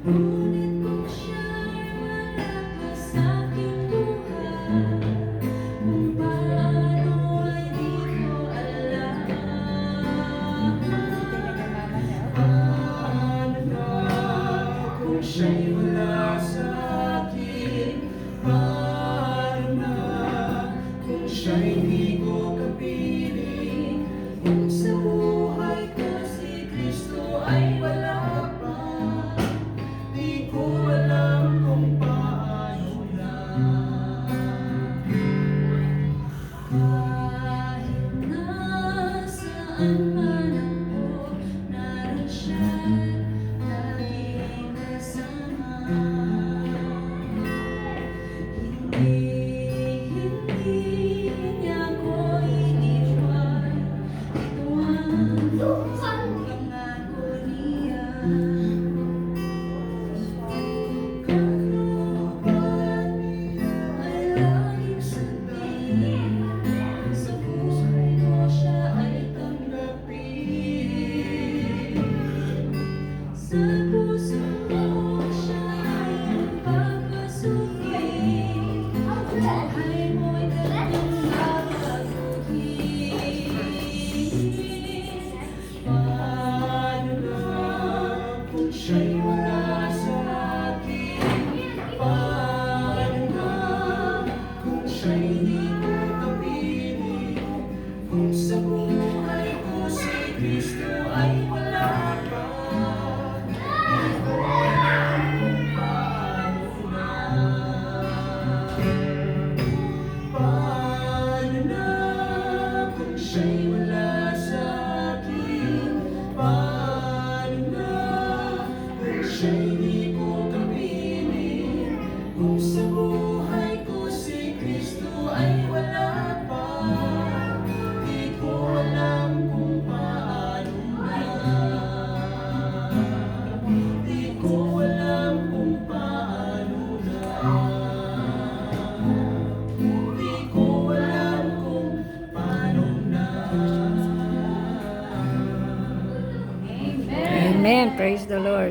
Ngunit kung siya'y malakas sa aking buhay, kung paano ay di ko alam. Paano na kung siya'y wala sa akin? Paano na kung siya'y di ko kapiling? Kung sa buhay ko si Kristo ay wala pa, di ko alam kung paano na. Kahit nasaan man ako, naroon siya laging kasama. Hindi niya ako iniwan, ito ang pangako niya. Sa puso mo siya ay papasukin, buhay mo'y kanyang babaguhin. Paano na kung siya'y wala sa akin? Paano na kung siya'y di ko kapiling? Kung sa buhay ko si Kristo ay wala pa, paano na kung siya'y wala sa akin? Paano na kung siya'y di ko kapiling? Kung sa buhay ko si Kristo ay wala pa, di ko alam kung paano na. Di ko alam kung paano na. Di ko alam kung paano na. Amen. Praise the Lord.